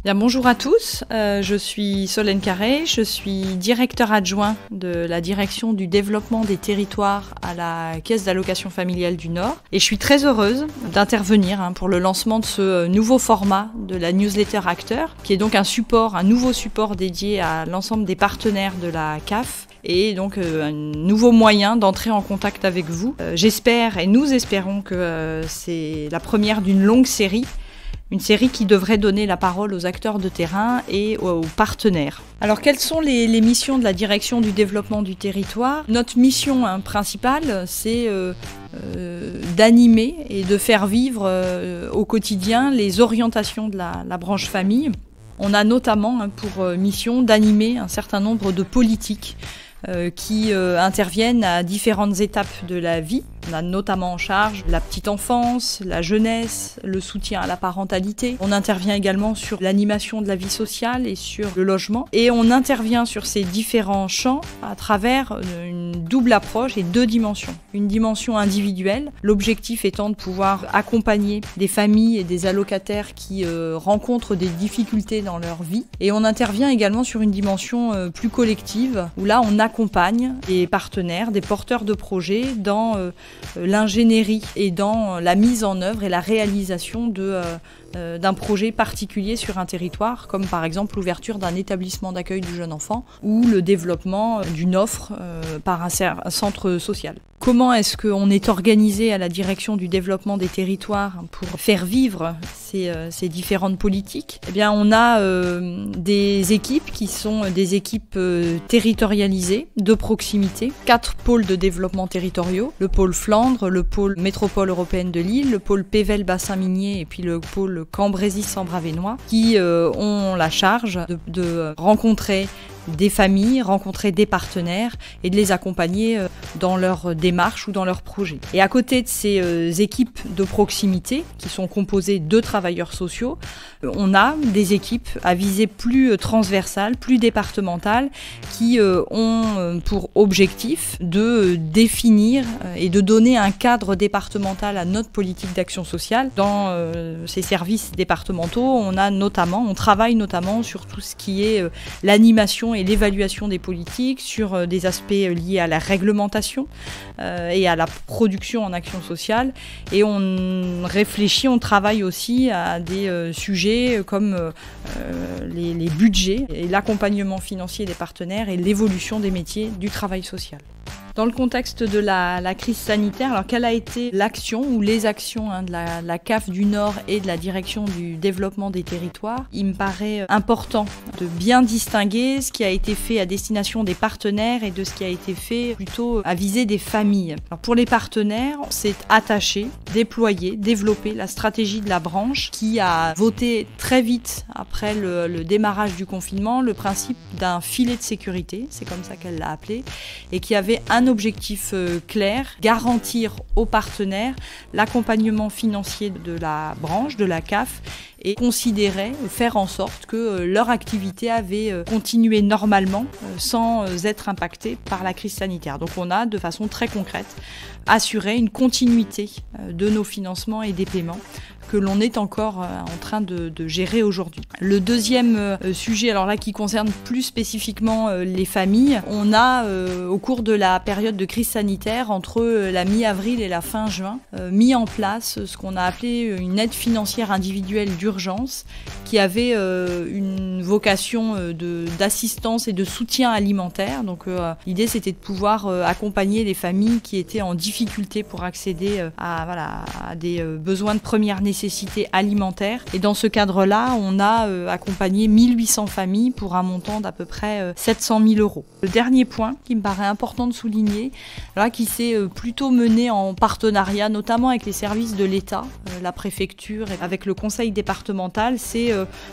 Bien, bonjour à tous, je suis Solène Carré, je suis directeur adjoint de la direction du développement des territoires à la Caisse d'allocation familiale du Nord et je suis très heureuse d'intervenir pour le lancement de ce nouveau format de la newsletter Acteur, qui est donc un nouveau support dédié à l'ensemble des partenaires de la CAF et donc un nouveau moyen d'entrer en contact avec vous. J'espère et nous espérons que c'est la première d'une longue série. Une série qui devrait donner la parole aux acteurs de terrain et aux partenaires. Alors, quelles sont les missions de la direction du développement du territoire ? Notre mission principale, c'est d'animer et de faire vivre au quotidien les orientations de la branche famille. On a notamment pour mission d'animer un certain nombre de politiques qui interviennent à différentes étapes de la vie. On a notamment en charge la petite enfance, la jeunesse, le soutien à la parentalité. On intervient également sur l'animation de la vie sociale et sur le logement. Et on intervient sur ces différents champs à travers une double approche et deux dimensions. Une dimension individuelle, l'objectif étant de pouvoir accompagner des familles et des allocataires qui rencontrent des difficultés dans leur vie. Et on intervient également sur une dimension plus collective, où là on accompagne des partenaires, des porteurs de projets dans l'ingénierie et dans la mise en œuvre et la réalisation d'un projet particulier sur un territoire, comme par exemple l'ouverture d'un établissement d'accueil du jeune enfant ou le développement d'une offre par un centre social. Comment est-ce qu'on est organisé à la direction du développement des territoires pour faire vivre ces différentes politiques ? Eh bien, on a des équipes qui sont des équipes territorialisées, de proximité, 4 pôles de développement territoriaux, le pôle Flandre, le pôle Métropole européenne de Lille, le pôle Pével bassin minier et puis le pôle Cambrésis-Sambre-Avesnois, qui ont la charge de rencontrer des familles, rencontrer des partenaires et de les accompagner dans leur démarche ou dans leurs projets. Et à côté de ces équipes de proximité, qui sont composées de travailleurs sociaux, on a des équipes à visée plus transversale, plus départementale, qui ont pour objectif de définir et de donner un cadre départemental à notre politique d'action sociale. Dans ces services départementaux, on travaille notamment sur tout ce qui est l'animation et l'évaluation des politiques, sur des aspects liés à la réglementation et à la production en action sociale. Et on travaille aussi à des sujets comme les budgets et l'accompagnement financier des partenaires et l'évolution des métiers du travail social. Dans le contexte de la crise sanitaire, alors quelle a été l'action ou les actions de la CAF du Nord et de la direction du développement des territoires ? Il me paraît important de bien distinguer ce qui a été fait à destination des partenaires et de ce qui a été fait plutôt à viser des familles. Alors pour les partenaires, c'est attaché, déployer, développer la stratégie de la branche qui a voté très vite après le démarrage du confinement le principe d'un filet de sécurité, c'est comme ça qu'elle l'a appelé, et qui avait un objectif clair, garantir aux partenaires l'accompagnement financier de la branche, de la CAF, et faire en sorte que leur activité avait continué normalement sans être impactée par la crise sanitaire. Donc on a, de façon très concrète, assuré une continuité de nos financements et des paiements que l'on est encore en train de gérer aujourd'hui. Le deuxième sujet, alors là qui concerne plus spécifiquement les familles, on a au cours de la période de crise sanitaire, entre la mi-avril et la fin juin, mis en place ce qu'on a appelé une aide financière individuelle d'urgence qui avait une vocation d'assistance et de soutien alimentaire. Donc l'idée c'était de pouvoir accompagner les familles qui étaient en difficulté pour accéder à des besoins de première nécessité alimentaire. Et dans ce cadre-là, on a accompagné 1800 familles pour un montant d'à peu près 700 000 euros. Le dernier point qui me paraît important de souligner, là, qui s'est plutôt mené en partenariat, notamment avec les services de l'État, la préfecture et avec le conseil départemental, c'est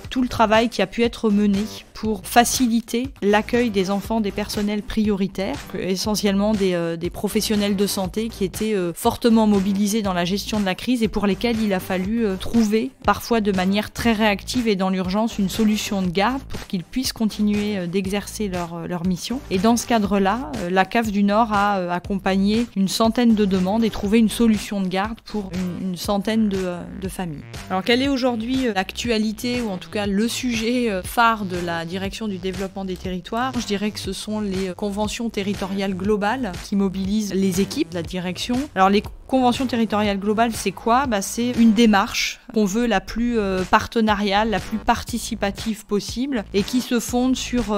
tout le travail qui a pu être mené pour faciliter l'accueil des enfants des personnels prioritaires, essentiellement des professionnels de santé qui étaient fortement mobilisés dans la gestion de la crise et pour lesquels il a fallu trouver, parfois de manière très réactive et dans l'urgence, une solution de garde pour qu'ils puissent continuer d'exercer leur mission. Et dans ce cadre-là, la CAF du Nord a accompagné une centaine de demandes et trouvé une solution de garde pour une centaine de familles. Alors quelle est aujourd'hui l'actualité ou en tout cas le sujet phare de la direction du développement des territoires? Je dirais que ce sont les conventions territoriales globales qui mobilisent les équipes de la direction. Alors les convention territoriale globale, c'est quoi? C'est une démarche qu'on veut la plus partenariale, la plus participative possible et qui se fonde sur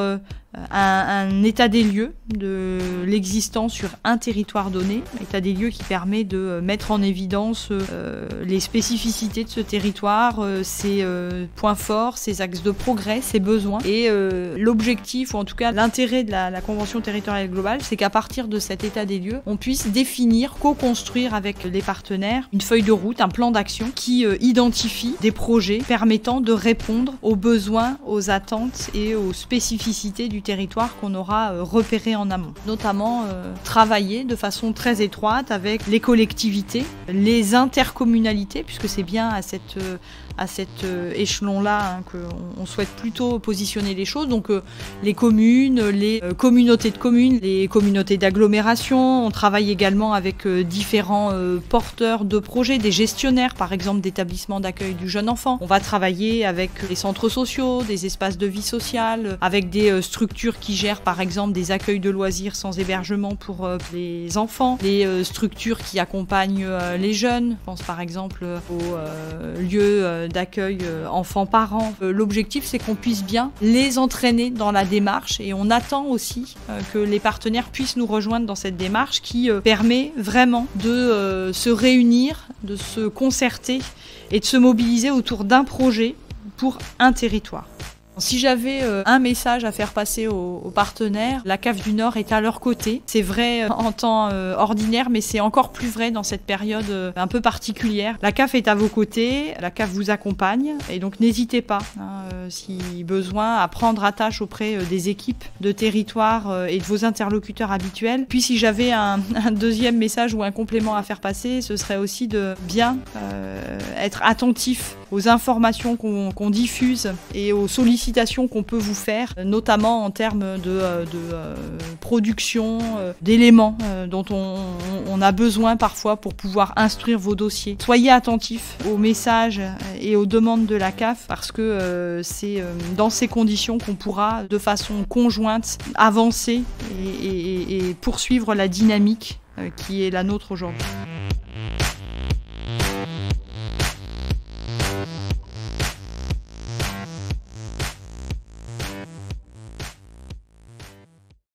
un état des lieux de l'existence sur un territoire donné, état des lieux qui permet de mettre en évidence les spécificités de ce territoire, ses points forts, ses axes de progrès, ses besoins. Et l'objectif, ou en tout cas l'intérêt de la Convention territoriale globale, c'est qu'à partir de cet état des lieux, on puisse définir, co-construire avec les partenaires une feuille de route, un plan d'action qui identifie des projets permettant de répondre aux besoins, aux attentes et aux spécificités du territoire qu'on aura repéré en amont. Notamment travailler de façon très étroite avec les collectivités, les intercommunalités, puisque c'est bien à cet échelon-là qu'on souhaite plutôt positionner les choses. Donc les communes, les communautés de communes, les communautés d'agglomération. On travaille également avec différents porteurs de projets, des gestionnaires par exemple d'établissements d'accueil du jeune enfant. On va travailler avec les centres sociaux, des espaces de vie sociale, avec des structures qui gèrent par exemple des accueils de loisirs sans hébergement pour les enfants, les structures qui accompagnent les jeunes. Je pense par exemple aux lieux d'accueil enfants-parents. L'objectif, c'est qu'on puisse bien les entraîner dans la démarche et on attend aussi que les partenaires puissent nous rejoindre dans cette démarche qui permet vraiment de se réunir, de se concerter et de se mobiliser autour d'un projet pour un territoire. Si j'avais un message à faire passer aux partenaires, la CAF du Nord est à leur côté. C'est vrai en temps ordinaire, mais c'est encore plus vrai dans cette période un peu particulière. La CAF est à vos côtés, la CAF vous accompagne, et donc n'hésitez pas, si besoin, à prendre attache auprès des équipes de territoire et de vos interlocuteurs habituels. Puis si j'avais un deuxième message ou un complément à faire passer, ce serait aussi de bien être attentif aux informations qu'on diffuse et aux sollicitations qu'on peut vous faire, notamment en termes de production d'éléments dont on a besoin parfois pour pouvoir instruire vos dossiers. Soyez attentifs aux messages et aux demandes de la CAF parce que c'est dans ces conditions qu'on pourra de façon conjointe avancer et poursuivre la dynamique qui est la nôtre aujourd'hui.